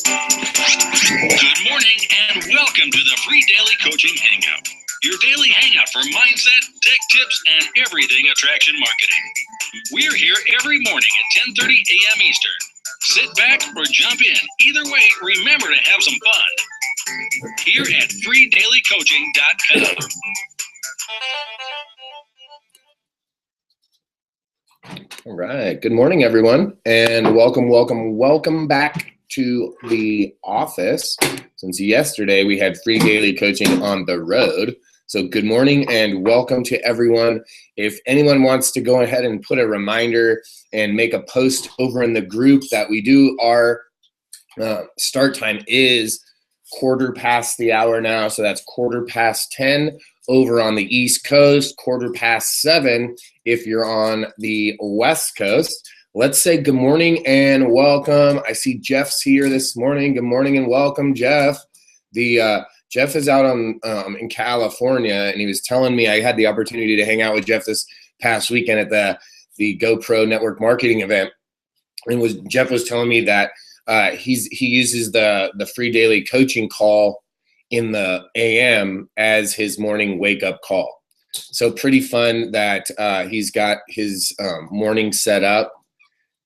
Good morning and welcome to the Free Daily Coaching Hangout. Your daily hangout for mindset, tech tips, and everything attraction marketing. We're here every morning at 10:30 a.m. Eastern. Sit back or jump in. Either way, remember to have some fun. Here at freedailycoaching.com. All right. Good morning, everyone, and welcome back to the office. Since yesterday we had free daily coaching on the road. So good morning and welcome to everyone. If anyone wants to go ahead and put a reminder and make a post over in the group that we do, our start time is 1/4 now. So that's 10:15 over on the East Coast, 7:15 if you're on the West Coast. Let's say good morning and welcome. I see Jeff's here this morning. Good morning and welcome, Jeff. Jeff is out in California, and he was telling me I had the opportunity to hang out with Jeff this past weekend at the GoPro network marketing event. And Jeff was telling me that he uses the free daily coaching call in the AM as his morning wake up call. So pretty fun that he's got his morning set up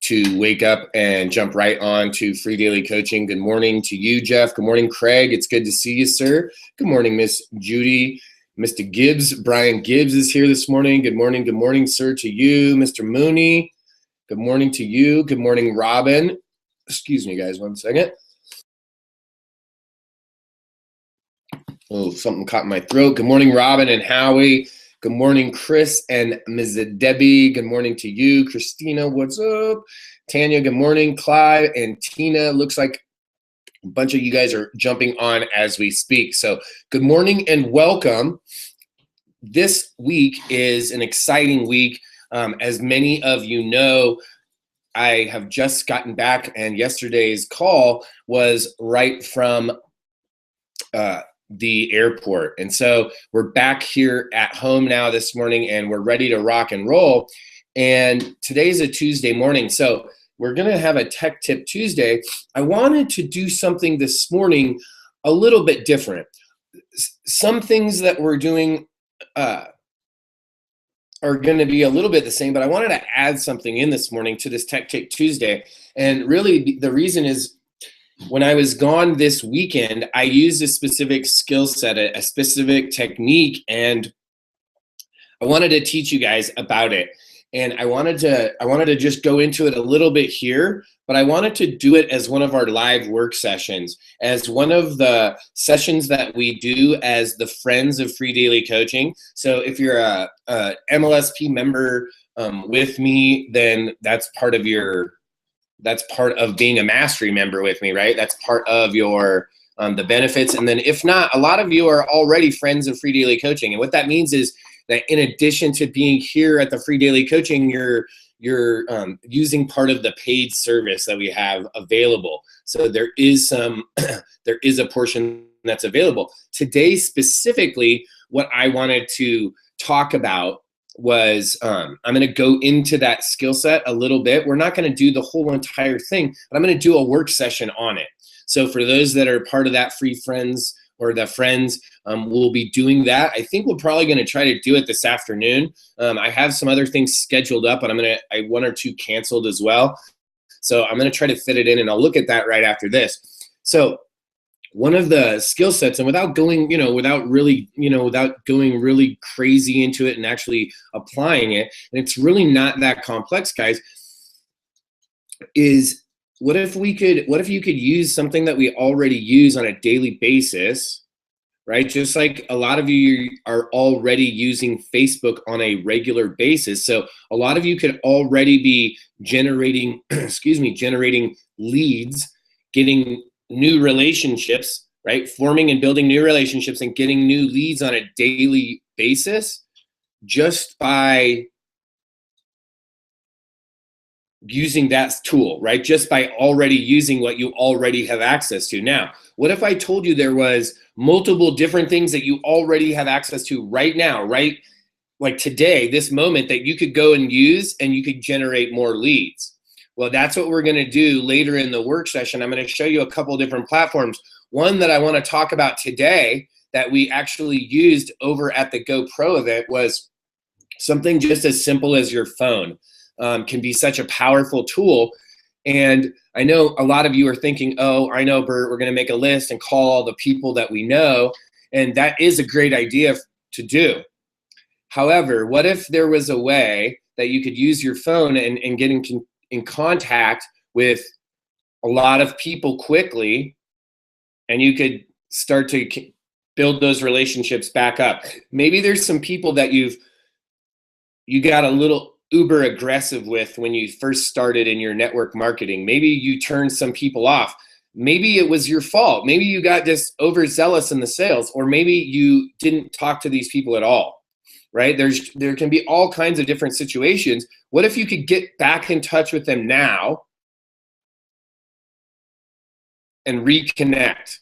to wake up and jump right on to free daily coaching. Good morning to you, Jeff. Good morning, Craig. It's good to see you, sir. Good morning, Miss Judy. Mr. Gibbs, Brian Gibbs is here this morning. Good morning, sir, to you. Mr. Mooney, good morning to you. Good morning, Robin. Excuse me, guys, one second. Oh, something caught in my throat. Good morning, Robin and Howie. Good morning, Chris and Ms. Debbie. Good morning to you. Christina, what's up? Tanya, good morning. Clive and Tina. Looks like a bunch of you guys are jumping on as we speak. So good morning and welcome. This week is an exciting week. As many of you know, I have just gotten back, and yesterday's call was right from the airport. And so we're back here at home now this morning, and we're ready to rock and roll. And today's a Tuesday morning, so we're going to have a Tech Tip Tuesday. I wanted to do something this morning a little bit different. Some things that we're doing are going to be a little bit the same, but I wanted to add something in this morning to this Tech Tip Tuesday. And really the reason is, when I was gone this weekend, I used a specific skill set, a specific technique, and I wanted to teach you guys about it. And I wanted to just go into it a little bit here, but I wanted to do it as one of our live work sessions, as one of the sessions that we do as the Friends of Free Daily Coaching. So if you're a MLSP member with me, then that's part of being a mastery member with me, right? That's part of your the benefits. And then if not, a lot of you are already friends of Free Daily Coaching. And what that means is that in addition to being here at the Free Daily Coaching, you're using part of the paid service that we have available. So there is a portion that's available. Today specifically, what I wanted to talk about was I'm going to go into that skill set a little bit. We're not going to do the whole entire thing, but I'm going to do a work session on it. So for those that are part of that free friends or the friends, we'll be doing that. I think we're probably going to try to do it this afternoon. I have some other things scheduled up, and I one or two canceled as well. So I'm going to try to fit it in, and I'll look at that right after this. So one of the skill sets, and without going really crazy into it and actually applying it, and it's really not that complex, guys, is what if you could use something that we already use on a daily basis, right? Just like a lot of you are already using Facebook on a regular basis. So a lot of you could already be generating leads, getting new relationships, right? Forming and building new relationships and getting new leads on a daily basis just by using that tool, right? Just by already using what you already have access to. Now, what if I told you there was multiple different things that you already have access to right now, right? Like today, this moment, that you could go and use and you could generate more leads. Well, that's what we're going to do later in the work session. I'm going to show you a couple different platforms. One that I want to talk about today that we actually used over at the GoPro event was something just as simple as your phone. Can be such a powerful tool. And I know a lot of you are thinking, oh, I know, Bert, we're going to make a list and call all the people that we know. And that is a great idea to do. However, what if there was a way that you could use your phone and get in contact with a lot of people quickly, and you could start to build those relationships back up? Maybe there's some people that you got a little uber aggressive with when you first started in your network marketing. Maybe you turned some people off. Maybe it was your fault. Maybe you got just overzealous in the sales, or maybe you didn't talk to these people at all, right? There can be all kinds of different situations. What if you could get back in touch with them now and reconnect?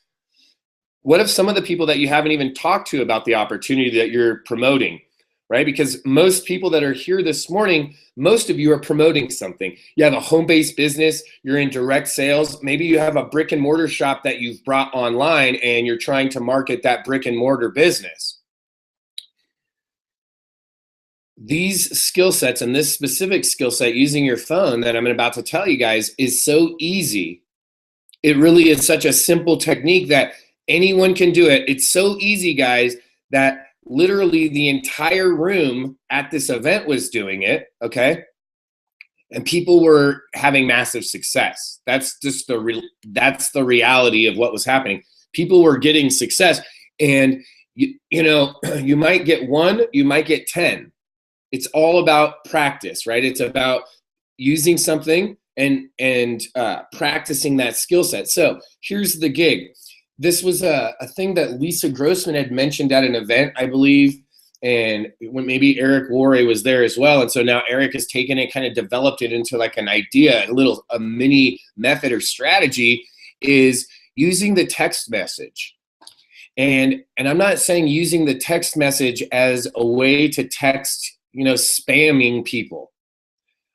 What if some of the people that you haven't even talked to about the opportunity that you're promoting, right? Because most people that are here this morning, most of you are promoting something. You have a home-based business, you're in direct sales, maybe you have a brick and mortar shop that you've brought online and you're trying to market that brick and mortar business. These skill sets and this specific skill set using your phone that I'm about to tell you guys is so easy. It really is such a simple technique that anyone can do it. It's so easy, guys, that literally the entire room at this event was doing it, okay? And people were having massive success. That's just that's the reality of what was happening. People were getting success, and you know, you might get 1, you might get 10. It's all about practice, right? It's about using something and practicing that skill set. So here's the gig. This was a thing that Lisa Grossman had mentioned at an event, I believe, and when maybe Eric Worre was there as well. And so now Eric has taken it, kind of developed it into like an idea, a mini method or strategy, is using the text message. And I'm not saying using the text message as a way to text, spamming people.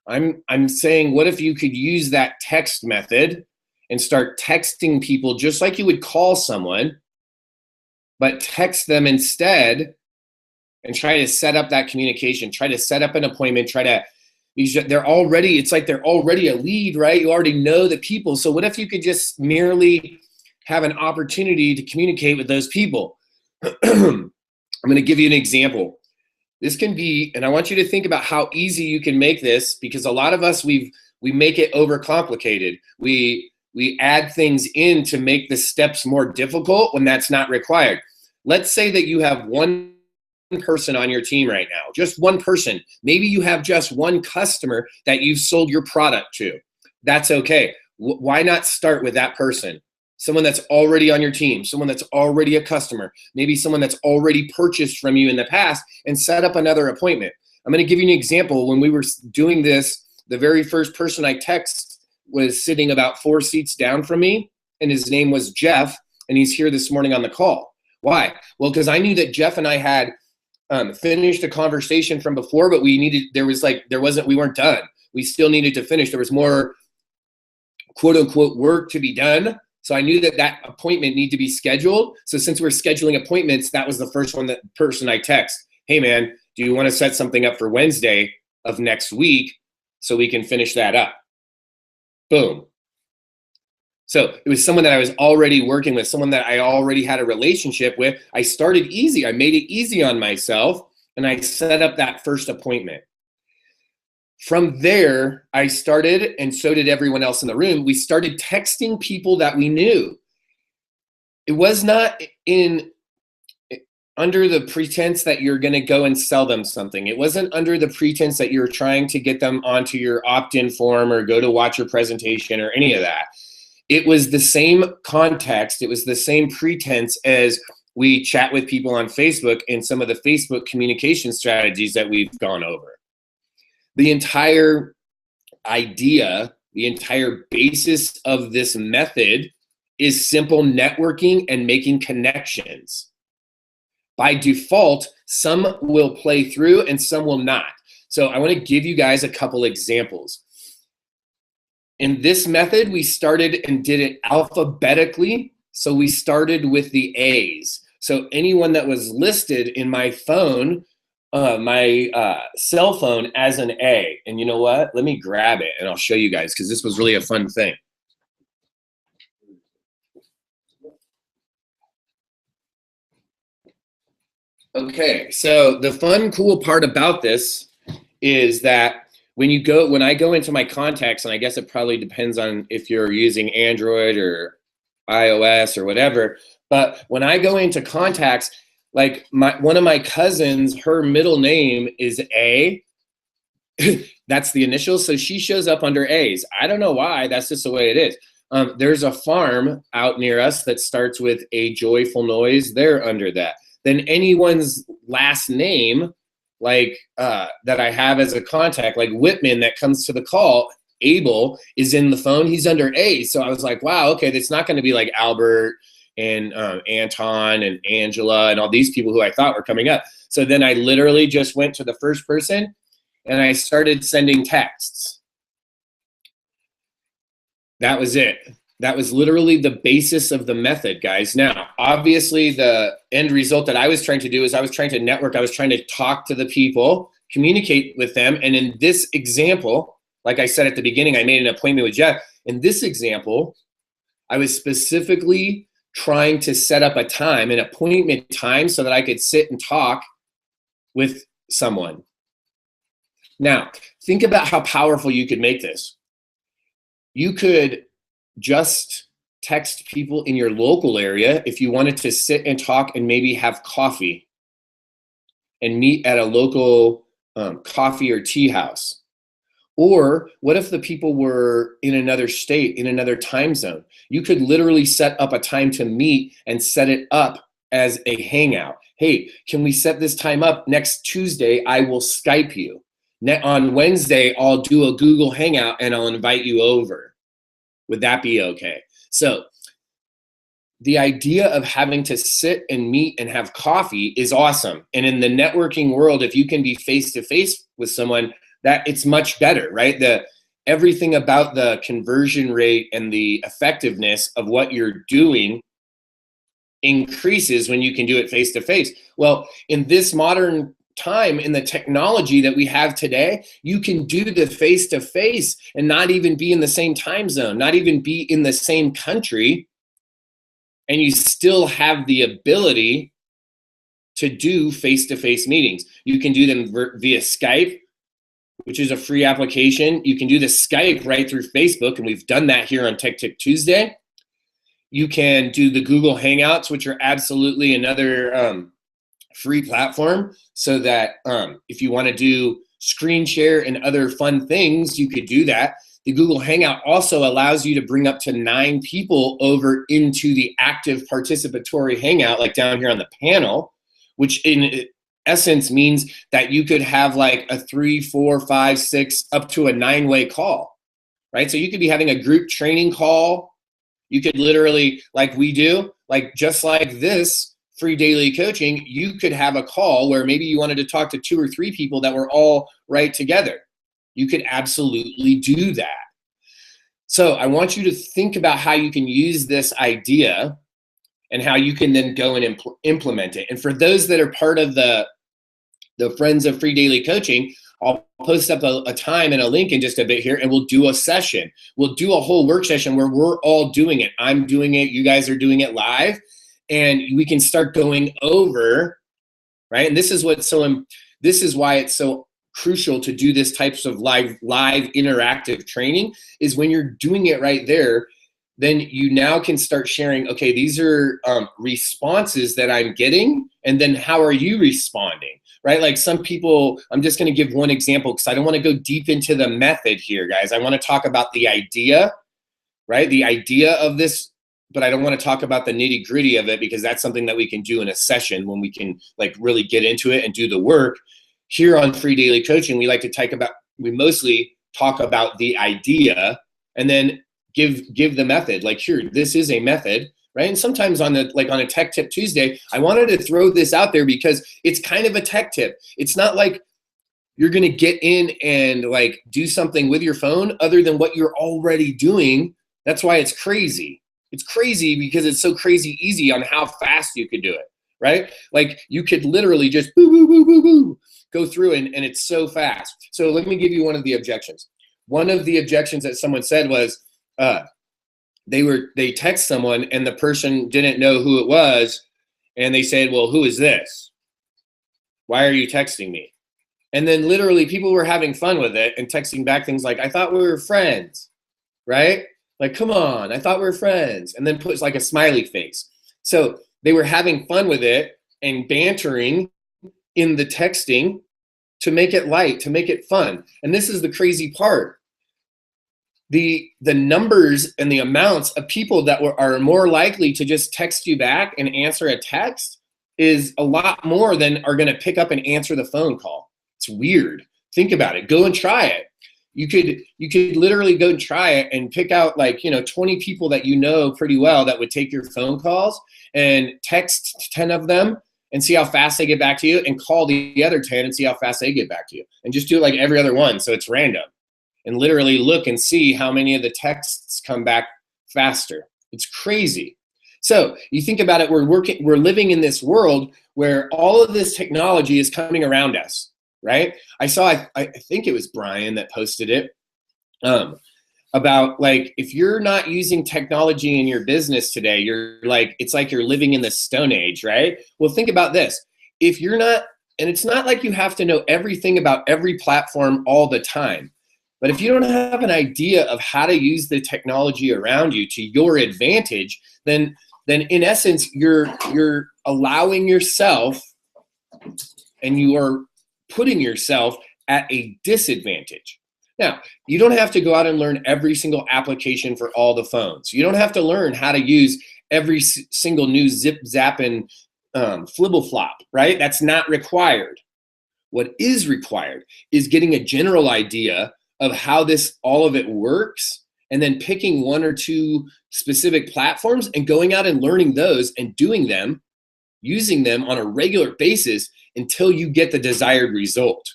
I'm saying, what if you could use that text method and start texting people just like you would call someone, but text them instead and try to set up that communication, try to set up an appointment, it's like they're already a lead, right? You already know the people. So what if you could just merely have an opportunity to communicate with those people? I'm going to give you an example. This can be, and I want you to think about how easy you can make this, because a lot of us, we make it overcomplicated. We add things in to make the steps more difficult when that's not required. Let's say that you have one person on your team right now, just one person. Maybe you have just one customer that you've sold your product to. That's okay. Why not start with that person? Someone that's already on your team, someone that's already a customer, maybe someone that's already purchased from you in the past, and set up another appointment. I'm going to give you an example. When we were doing this, the very first person I texted was sitting about 4 seats down from me, and his name was Jeff, and he's here this morning on the call. Why? Well, because I knew that Jeff and I had finished a conversation from before, but we weren't done. We still needed to finish. There was more quote unquote work to be done. So I knew that appointment needed to be scheduled. So since we're scheduling appointments, that was the first person I text. Hey man, do you want to set something up for Wednesday of next week so we can finish that up? Boom. So it was someone that I was already working with, someone that I already had a relationship with. I started easy. I made it easy on myself, and I set up that first appointment. From there, I started, and so did everyone else in the room, we started texting people that we knew. It was not under the pretense that you're going to go and sell them something. It wasn't under the pretense that you're trying to get them onto your opt-in form or go to watch your presentation or any of that. It was the same context. It was the same pretense as we chat with people on Facebook and some of the Facebook communication strategies that we've gone over. The entire idea, the entire basis of this method is simple networking and making connections. By default, some will play through and some will not. So I want to give you guys a couple examples. In this method, we started and did it alphabetically. So we started with the A's. So anyone that was listed in my phone, my cell phone as an A. And you know what? Let me grab it and I'll show you guys because this was really a fun thing. Okay, so the fun, cool part about this is that when I go into my contacts, and I guess it probably depends on if you're using Android or iOS or whatever, but when I go into contacts, like one of my cousins, her middle name is A. That's the initials, so she shows up under A's. I don't know why, that's just the way it is. There's a farm out near us that starts with a joyful noise. They're under that. Then anyone's last name, like that I have as a contact, like Whitman that comes to the call, Abel is in the phone, he's under A. So I was like, wow, okay, that's not going to be like Albert and Anton and Angela and all these people who I thought were coming up. So then I literally just went to the first person and I started sending texts. That was it. That was literally the basis of the method, guys. Now, obviously, the end result that I was trying to do is I was trying to network. I was trying to talk to the people, communicate with them. And in this example, like I said at the beginning, I made an appointment with Jeff. In this example, I was specifically trying to set up a time, an appointment time, so that I could sit and talk with someone. Now, think about how powerful you could make this. You could just text people in your local area if you wanted to sit and talk and maybe have coffee and meet at a local coffee or tea house. Or what if the people were in another state, in another time zone? You could literally set up a time to meet and set it up as a hangout. Hey, can we set this time up next Tuesday? I will Skype you. On Wednesday, I'll do a Google Hangout and I'll invite you over. Would that be okay? So the idea of having to sit and meet and have coffee is awesome. And in the networking world, if you can be face-to-face with someone, that it's much better, right? Everything about the conversion rate and the effectiveness of what you're doing increases when you can do it face-to-face. Well, in this modern time, in the technology that we have today, you can do the face-to-face and not even be in the same time zone, not even be in the same country, and you still have the ability to do face-to-face meetings. You can do them via Skype, which is a free application. You can do the Skype right through Facebook, and we've done that here on Tech Tip Tuesday. You can do the Google Hangouts, which are absolutely another free platform, so that if you want to do screen share and other fun things, you could do that. The Google Hangout also allows you to bring up to 9 people over into the active participatory Hangout, like down here on the panel, which in essence means that you could have like a 3, 4, 5, 6, up to a 9-way call, right? So you could be having a group training call. You could literally, like we do, like just like this, free daily coaching, you could have a call where maybe you wanted to talk to 2 or 3 people that were all right together. You could absolutely do that. So I want you to think about how you can use this idea and how you can then go and implement it. And for those that are part of the Friends of Free Daily Coaching, I'll post up a time and a link in just a bit here, and we'll do a session. We'll do a whole work session where we're all doing it. I'm doing it, you guys are doing it live. And we can start going over, right? And this is why it's so crucial to do this types of live interactive training, is when you're doing it right there, then you now can start sharing, okay, these are responses that I'm getting, and then how are you responding, right? Like some people, I'm just gonna give one example because I don't wanna go deep into the method here, guys. I wanna talk about the idea, right? The idea of this, but I don't want to talk about the nitty gritty of it because that's something that we can do in a session when we can like really get into it and do the work. Here on Free Daily Coaching, we mostly talk about the idea and then give the method. Like here, this is a method, right? And sometimes on a Tech Tip Tuesday, I wanted to throw this out there because it's kind of a tech tip. It's not like you're going to get in and like do something with your phone other than what you're already doing. That's why it's crazy. It's crazy because it's so crazy easy on how fast you could do it, right? Like you could literally just boo, boo, boo, boo, boo, go through and it's so fast. So let me give you one of the objections. One of the objections that someone said was they text someone and the person didn't know who it was, and they said, well, who is this? Why are you texting me? And then literally people were having fun with it and texting back things like, I thought we were friends, right? Like, come on, I thought we were friends. And then puts like a smiley face. So they were having fun with it and bantering in the texting to make it light, to make it fun. And this is the crazy part. The numbers and the amounts of people that are more likely to just text you back and answer a text is a lot more than are going to pick up and answer the phone call. It's weird. Think about it. Go and try it. You could literally go and try it and pick out like, 20 people that you know pretty well that would take your phone calls and text 10 of them and see how fast they get back to you, and call the other 10 and see how fast they get back to you, and just do it like every other one. So it's random, and literally look and see how many of the texts come back faster. It's crazy. So you think about it, we're living in this world where all of this technology is coming around us. Right? I think it was Brian that posted it about like, if you're not using technology in your business today, it's like you're living in the Stone Age, right? Well, think about this. If you're not, and it's not like you have to know everything about every platform all the time, but if you don't have an idea of how to use the technology around you to your advantage, then in essence, you're allowing yourself, and you are putting yourself at a disadvantage. Now, you don't have to go out and learn every single application for all the phones. You don't have to learn how to use every single new zip, zap, and flibble flop, right? That's not required. What is required is getting a general idea of how all of it works, and then picking one or two specific platforms and going out and learning those and doing them, using them on a regular basis until you get the desired result.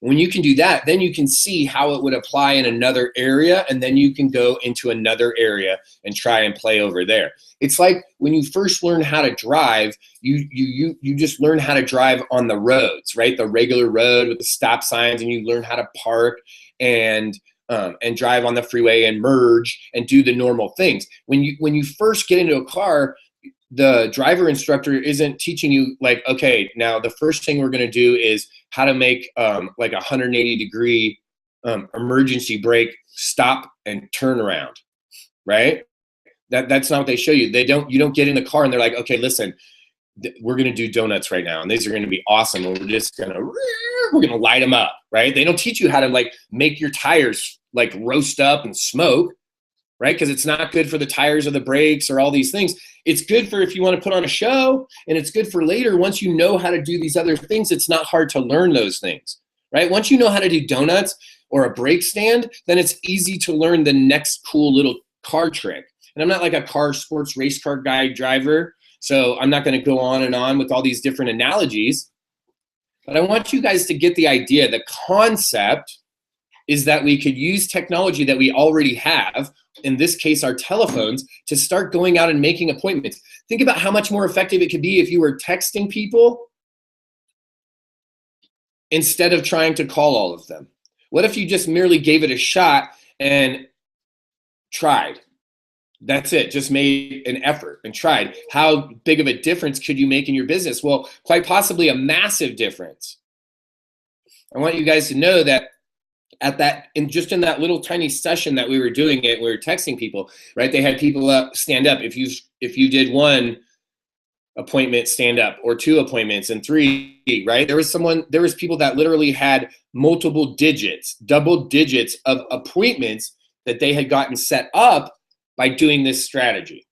When you can do that, then you can see how it would apply in another area, and then you can go into another area and try and play over there. It's like when you first learn how to drive, you just learn how to drive on the roads, right? The regular road with the stop signs, and you learn how to park and drive on the freeway and merge and do the normal things. When you first get into a car, the driver instructor isn't teaching you like, okay, now the first thing we're going to do is how to make like a 180-degree emergency brake stop and turn around, right? That's not what they show you. You don't get in the car and they're like, okay, listen, we're going to do donuts right now, and these are going to be awesome, and we're going to light them up, right? They don't teach you how to like make your tires like roast up and smoke, right? Because it's not good for the tires or the brakes or all these things. It's good for if you want to put on a show, and it's good for later. Once you know how to do these other things, it's not hard to learn those things, right? Once you know how to do donuts or a brake stand, then it's easy to learn the next cool little car trick. And I'm not like a sports race car guy driver, so I'm not going to go on and on with all these different analogies. But I want you guys to get the idea. The concept is that we could use technology that we already have, in this case our telephones, to start going out and making appointments. Think about how much more effective it could be if you were texting people instead of trying to call all of them. What if you just merely gave it a shot and tried? That's it, just made an effort and tried. How big of a difference could you make in your business? Well, quite possibly a massive difference. I want you guys to know that in that little tiny session that we were doing it, we were texting people, right? They had people stand up. If you did one appointment, stand up, or two appointments, and three, right? There was people that literally had multiple digits, double digits of appointments that they had gotten set up by doing this strategy.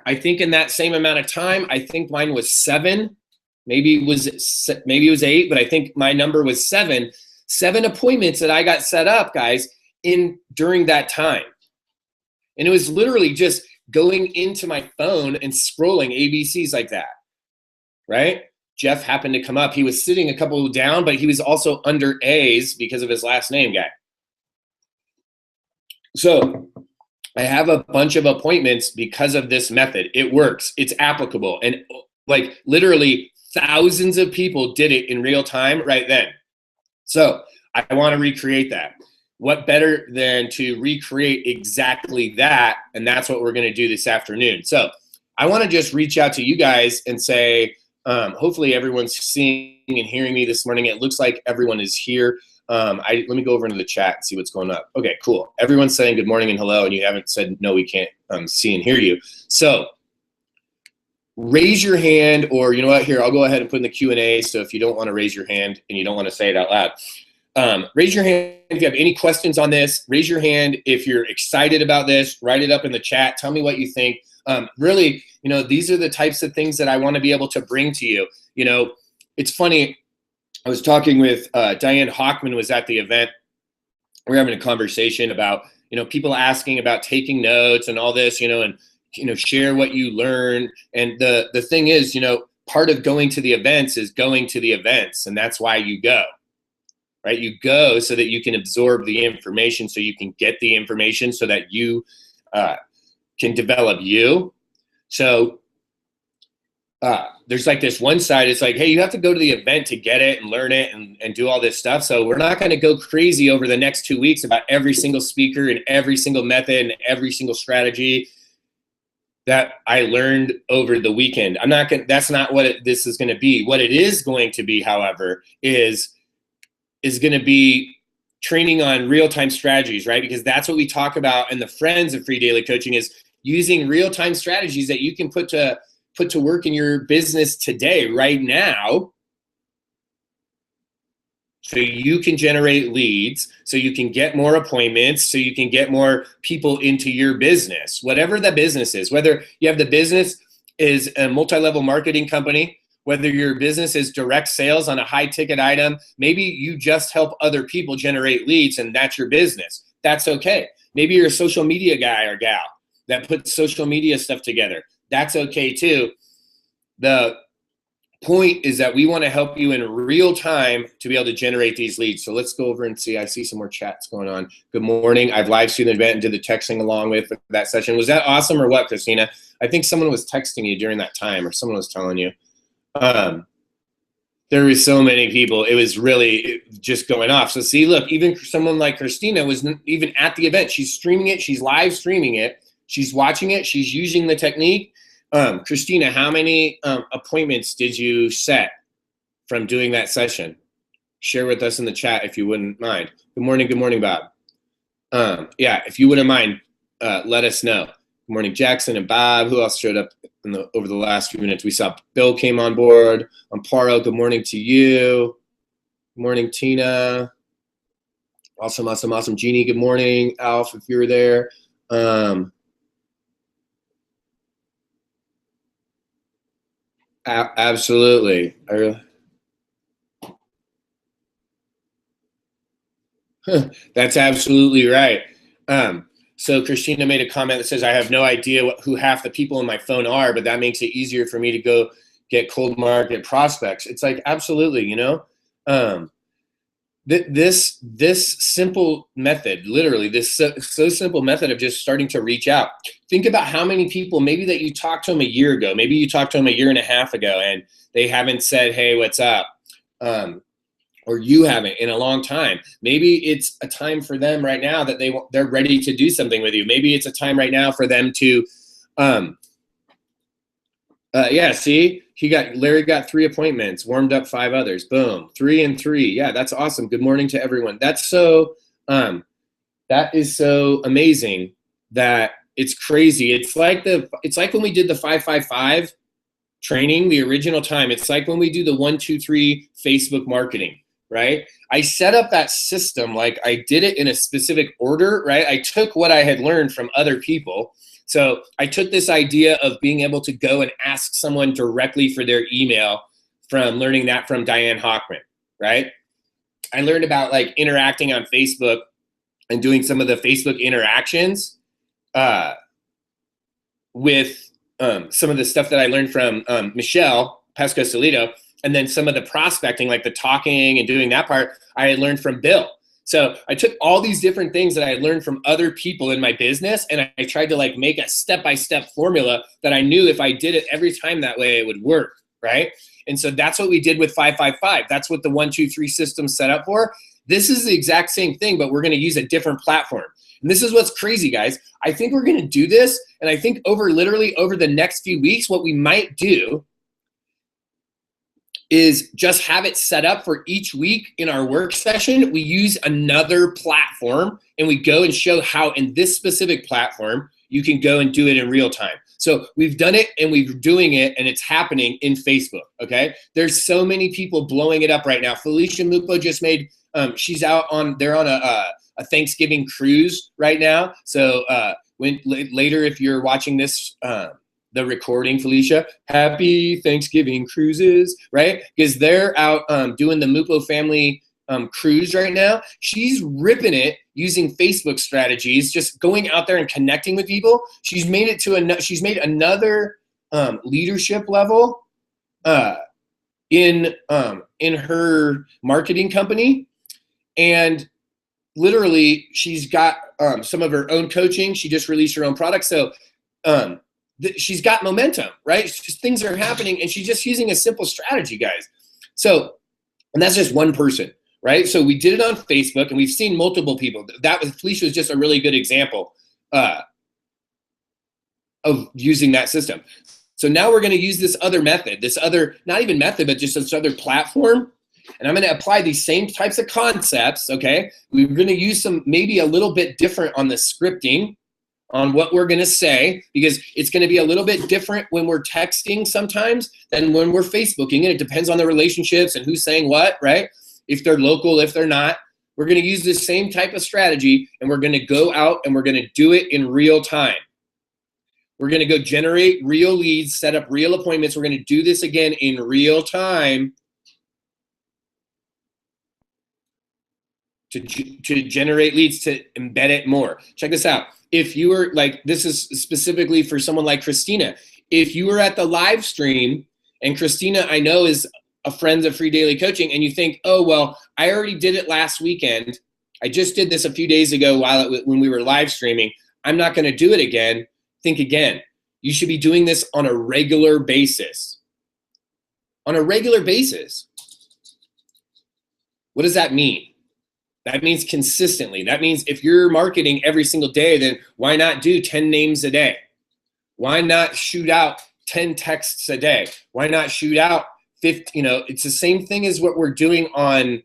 I think in that same amount of time, I think mine was 7. Maybe it was 8, but I think my number was 7. 7 appointments that I got set up, guys, during that time. And it was literally just going into my phone and scrolling ABCs like that, right? Jeff happened to come up. He was sitting a couple down, but he was also under A's because of his last name, guy. So I have a bunch of appointments because of this method. It works. It's applicable. And like literally thousands of people did it in real time right then. So I want to recreate that. What better than to recreate exactly that? And that's what we're going to do this afternoon. So I want to just reach out to you guys and say, hopefully everyone's seeing and hearing me this morning. It looks like everyone is here. Let me go over into the chat and see what's going on. Okay, cool. Everyone's saying good morning and hello, and you haven't said no, we can't see and hear you. So raise your hand, or you know what, here, I'll go ahead and put in the Q&A. So if you don't want to raise your hand and you don't want to say it out loud, raise your hand if you have any questions on this. Raise your hand if you're excited about this. Write it up in the chat. Tell me what you think. Really, you know, these are the types of things that I want to be able to bring to you. You know, it's funny. I was talking with Diane Hockman was at the event. We were having a conversation about, you know, people asking about taking notes and all this, you know, and, you know, share what you learn. And the thing is, you know, part of going to the events is going to the events. And that's why you go, right? You go so that you can absorb the information, so you can get the information so that you can develop you. So there's like this one side, it's like, hey, you have to go to the event to get it and learn it and do all this stuff. So we're not going to go crazy over the next 2 weeks about every single speaker and every single method and every single strategy that I learned over the weekend. I'm not going to, that's not what this is going to be. What it is going to be, however, is going to be training on real-time strategies, right? Because that's what we talk about in the Friends of Free Daily Coaching, is using real-time strategies that you can put to work in your business today, right now, so you can generate leads, so you can get more appointments, so you can get more people into your business, whatever the business is. Whether you have the business is a multi-level marketing company, whether your business is direct sales on a high-ticket item, maybe you just help other people generate leads and that's your business. That's okay. Maybe you're a social media guy or gal that puts social media stuff together. That's okay too. The point is that we want to help you in real time to be able to generate these leads. So let's go over and see. I see some more chats going on. Good morning. I've live streamed the event and did the texting along with that session. Was that awesome or what, Christina? I think someone was texting you during that time, or someone was telling you. There was so many people. It was really just going off. So see, look, even someone like Christina was even at the event. She's streaming it. She's live streaming it. She's watching it. She's using the technique. Christina, how many appointments did you set from doing that session? Share with us in the chat if you wouldn't mind. Good morning, Bob. Yeah, if you wouldn't mind, let us know. Good morning, Jackson and Bob. Who else showed up over the last few minutes? We saw Bill came on board. Amparo, good morning to you. Good morning, Tina. Awesome. Jeannie, good morning. Alf, if you were there. Absolutely. That's absolutely right. So Christina made a comment that says, I have no idea who half the people in my phone are, but that makes it easier for me to go get cold market prospects. It's like, absolutely, you know, this simple method, literally this so simple method of just starting to reach out. Think about how many people maybe that you talked to them a year ago, maybe you talked to them a year and a half ago and they haven't said, hey, what's up? Or you haven't in a long time. Maybe it's a time for them right now that they're ready to do something with you. Maybe it's a time right now for them to, yeah, see, Larry got 3 appointments, warmed up 5 others, boom, 3 and 3. Yeah, that's awesome. Good morning to everyone. That's so, that is so amazing that it's crazy. It's like when we did the 5-5-5 training, the original time. It's like when we do the 1-2-3 Facebook marketing. Right? I set up that system, like I did it in a specific order, right? I took what I had learned from other people. So I took this idea of being able to go and ask someone directly for their email from learning that from Diane Hockman, right? I learned about like interacting on Facebook and doing some of the Facebook interactions with some of the stuff that I learned from Michelle Pesco-Solido. And then some of the prospecting, like the talking and doing that part, I had learned from Bill. So I took all these different things that I had learned from other people in my business, and I tried to like make a step-by-step formula that I knew if I did it every time that way, it would work, right? And so that's what we did with 555. That's what the 1, 2, 3 system set up for. This is the exact same thing, but we're going to use a different platform. And this is what's crazy, guys. I think we're going to do this, and I think literally over the next few weeks, what we might do is just have it set up for each week in our work session. We use another platform, and we go and show how in this specific platform, you can go and do it in real time. So we've done it and we're doing it, and it's happening in Facebook, okay? There's so many people blowing it up right now. Felicia Mupo just made, she's they're on a Thanksgiving cruise right now. So later, if you're watching this, the recording, Felicia, happy Thanksgiving cruises, right? Because they're out doing the Mupo family cruise right now. She's ripping it using Facebook strategies, just going out there and connecting with people. She's made it to she's made another leadership level in her marketing company, and literally she's got some of her own coaching. She just released her own product, so she's got momentum, right? Just, things are happening, and she's just using a simple strategy, guys. So, and that's just one person, right? So we did it on Facebook, and we've seen multiple people. That was, Felicia was just a really good example of using that system. So now we're going to use this other method, this other, not even method, but just this other platform. And I'm going to apply these same types of concepts, okay? We're going to use some, maybe a little bit different on the scripting, on what we're going to say, because it's going to be a little bit different when we're texting sometimes than when we're Facebooking, and it depends on the relationships and who's saying what, right? If they're local, if they're not. We're going to use this same type of strategy, and we're going to go out and we're going to do it in real time. We're going to go generate real leads, set up real appointments. We're going to do this again in real time to generate leads, to embed it more. Check this out. If you were like, this is specifically for someone like Christina. If you were at the live stream, and Christina, I know, is a friend of Free Daily Coaching, and you think, oh, well, I already did it last weekend. I just did this a few days ago when we were live streaming. I'm not going to do it again. Think again. You should be doing this on a regular basis. On a regular basis. What does that mean? That means consistently. That means if you're marketing every single day, then why not do 10 names a day? Why not shoot out 10 texts a day? Why not shoot out 50? It's the same thing as what we're doing on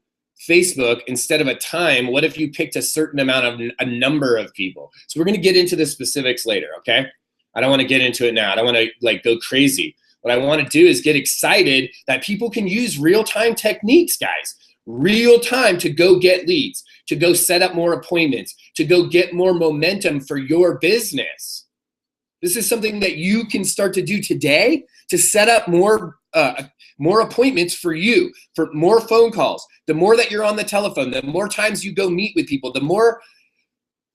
Facebook. Instead of a time, what if you picked a certain amount of a number of people? So we're going to get into the specifics later, okay? I don't want to get into it now. I don't want to go crazy. What I want to do is get excited that people can use real-time techniques, guys. Real time to go get leads, to go set up more appointments, to go get more momentum for your business. This is something that you can start to do today to set up more appointments for you, for more phone calls. The more that you're on the telephone, the more times you go meet with people, the more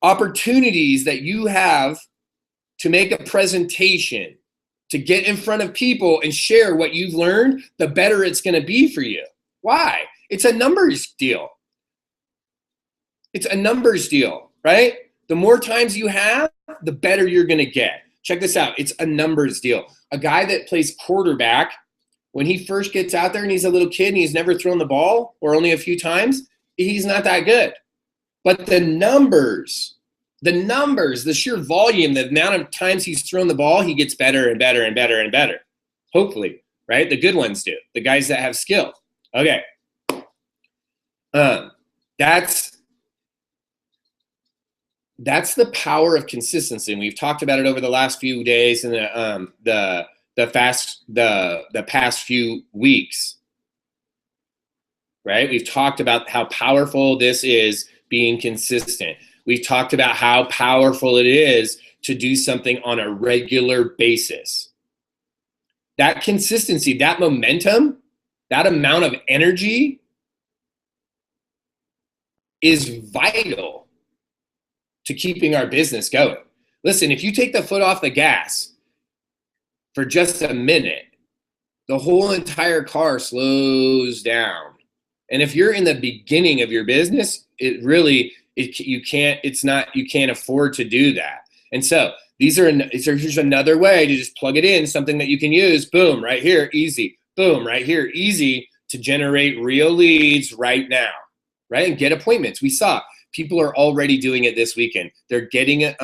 opportunities that you have to make a presentation, to get in front of people and share what you've learned, the better it's going to be for you. Why? It's a numbers deal. It's a numbers deal, right? The more times you have, the better you're going to get. Check this out. It's a numbers deal. A guy that plays quarterback, when he first gets out there and he's a little kid and he's never thrown the ball, or only a few times, he's not that good. But the numbers, the sheer volume, the amount of times he's thrown the ball, he gets better and better and better and better. Hopefully, right? The good ones do. The guys that have skill. Okay. That's the power of consistency. And we've talked about it over the last few days and the past few weeks, right? We've talked about how powerful this is, being consistent. We've talked about how powerful it is to do something on a regular basis. That consistency, that momentum, that amount of energy is vital to keeping our business going. Listen, if you take the foot off the gas for just a minute, the whole entire car slows down. And if you're in the beginning of your business, it really, you can't afford to do that. And so here's another way to just plug it in, something that you can use. Boom, right here, easy. Boom, right here, easy to generate real leads right now, right? And get appointments. We saw people are already doing it this weekend. They're getting it,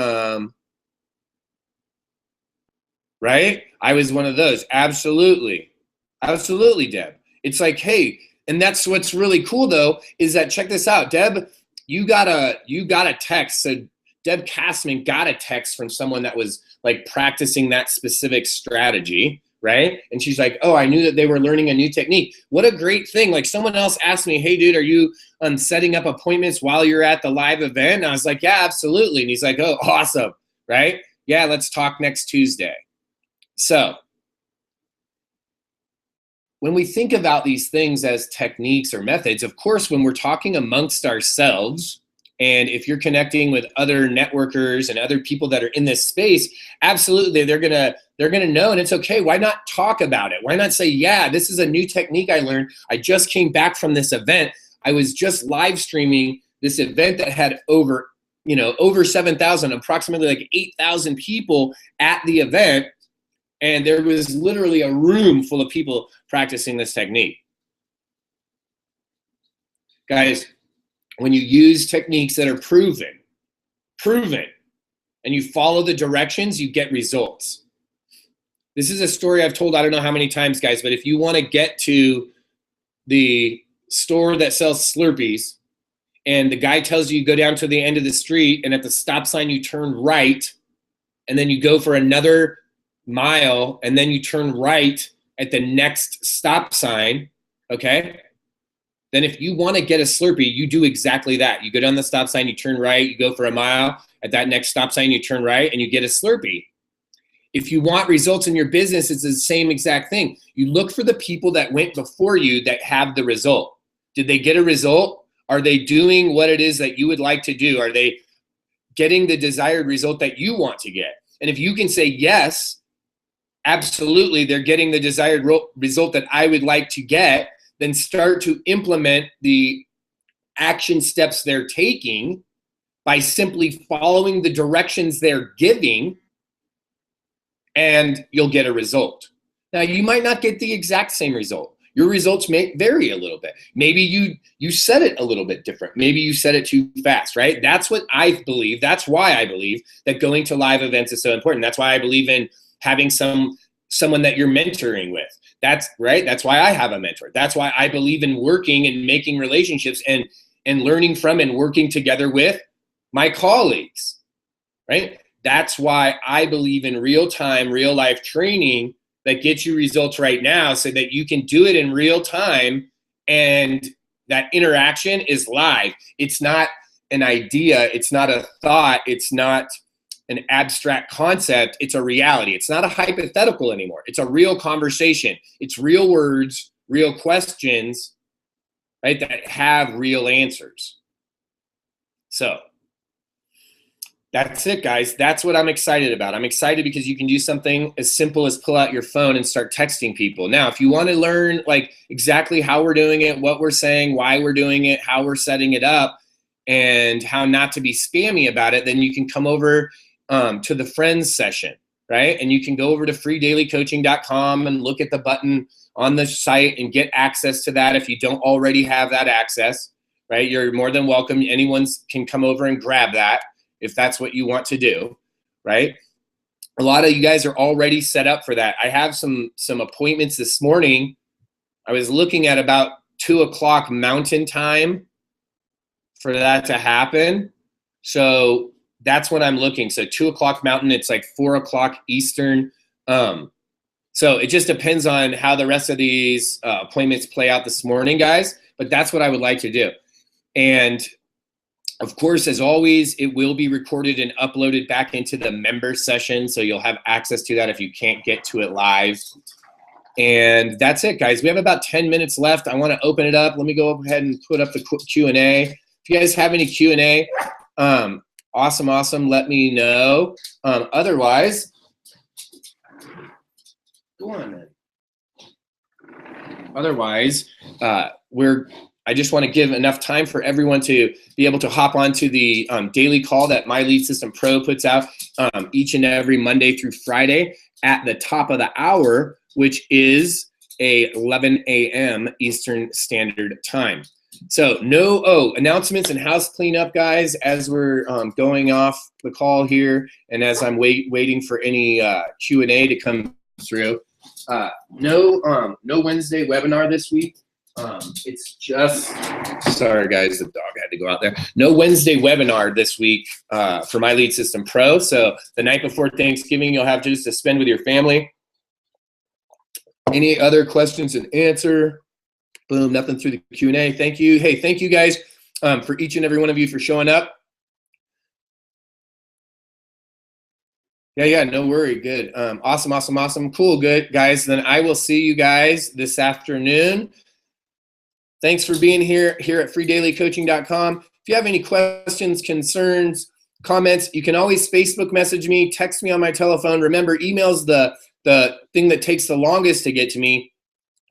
right? I was one of those. Absolutely, Deb. It's like, hey, and that's what's really cool though, is that, check this out, Deb, you got a text. So Deb Castman got a text from someone that was like practicing that specific strategy, right? And she's like, oh, I knew that they were learning a new technique. What a great thing. Like someone else asked me, hey dude, are you setting up appointments while you're at the live event? And I was like, yeah, absolutely. And he's like, oh, awesome, right? Yeah, let's talk next Tuesday. So when we think about these things as techniques or methods, of course, when we're talking amongst ourselves, and if you're connecting with other networkers and other people that are in this space, absolutely, they're gonna know, and it's okay. Why not talk about it? Why not say, yeah, this is a new technique I learned. I just came back from this event. I was just live streaming this event that had over 7,000, approximately like 8,000 people at the event. And there was literally a room full of people practicing this technique. Guys, when you use techniques that are proven, and you follow the directions, you get results. This is a story I've told I don't know how many times, guys, but if you want to get to the store that sells Slurpees, and the guy tells you go down to the end of the street, and at the stop sign you turn right, and then you go for another mile, and then you turn right at the next stop sign, okay? Then if you want to get a Slurpee, you do exactly that. You go down the stop sign, you turn right, you go for a mile. At that next stop sign, you turn right, and you get a Slurpee. If you want results in your business, it's the same exact thing. You look for the people that went before you that have the result. Did they get a result? Are they doing what it is that you would like to do? Are they getting the desired result that you want to get? And if you can say yes, absolutely, they're getting the desired result that I would like to get, then start to implement the action steps they're taking by simply following the directions they're giving, and you'll get a result. Now, you might not get the exact same result. Your results may vary a little bit. Maybe you said it a little bit different. Maybe you said it too fast, right? That's what I believe. That's why I believe that going to live events is so important. That's why I believe in having someone that you're mentoring with. That's right. That's why I have a mentor. That's why I believe in working and making relationships and learning from and working together with my colleagues, right? That's why I believe in real-time, real-life training that gets you results right now, so that you can do it in real time, and that interaction is live. It's not an idea. It's not a thought. It's not an abstract concept. It's a reality. It's not a hypothetical anymore. It's a real conversation. It's real words, real questions, right, that have real answers. So that's it, guys. That's what I'm excited about. I'm excited because you can do something as simple as pull out your phone and start texting people. Now, if you want to learn like exactly how we're doing it, what we're saying, why we're doing it, how we're setting it up, and how not to be spammy about it, then you can come over to the friends session, right? And you can go over to freedailycoaching.com and look at the button on the site and get access to that if you don't already have that access, right? You're more than welcome. Anyone can come over and grab that if that's what you want to do, right? A lot of you guys are already set up for that. I have some appointments this morning. I was looking at about 2 o'clock Mountain Time for that to happen. So that's when I'm looking. So 2 o'clock Mountain, it's like 4 o'clock Eastern. So it just depends on how the rest of these appointments play out this morning, guys. But that's what I would like to do. And of course, as always, it will be recorded and uploaded back into the member session. So you'll have access to that if you can't get to it live. And that's it, guys. We have about 10 minutes left. I want to open it up. Let me go ahead and put up the Q&A. If you guys have any Q&A, awesome. Let me know. Otherwise, go on, man. Otherwise, I just want to give enough time for everyone to be able to hop onto the daily call that My Lead System Pro puts out each and every Monday through Friday at the top of the hour, which is 11 a.m. Eastern Standard Time. So announcements and house cleanup, guys, as we're going off the call here, and as I'm waiting for any Q&A to come through. No Wednesday webinar this week. It's just, sorry guys, the dog had to go out there. No Wednesday webinar this week for My Lead System Pro. So the night before Thanksgiving, you'll have just to spend with your family. Any other questions and answer? Boom, nothing through the Q&A. Thank you. Hey, thank you guys for each and every one of you for showing up. Yeah, no worry. Good. Awesome. Cool, good. Guys, then I will see you guys this afternoon. Thanks for being here at freedailycoaching.com. If you have any questions, concerns, comments, you can always Facebook message me, text me on my telephone. Remember, email's the thing that takes the longest to get to me.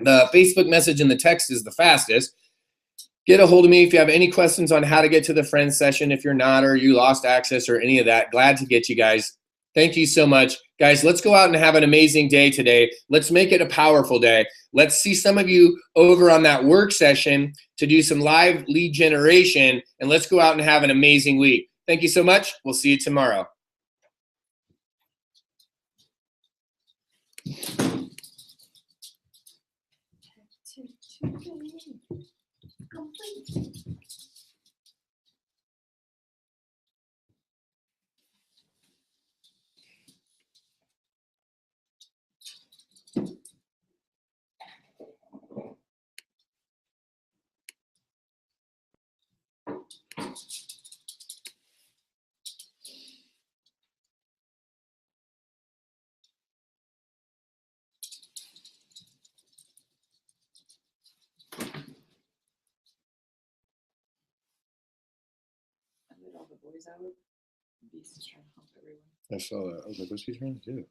The Facebook message and the text is the fastest. Get a hold of me if you have any questions on how to get to the friends session. If you're not, or you lost access or any of that, glad to get you guys. Thank you so much. Guys, let's go out and have an amazing day today. Let's make it a powerful day. Let's see some of you over on that work session to do some live lead generation, and let's go out and have an amazing week. Thank you so much. We'll see you tomorrow. All the boys out. Beast is trying to help everyone. I saw that. I was like, what's he trying to do?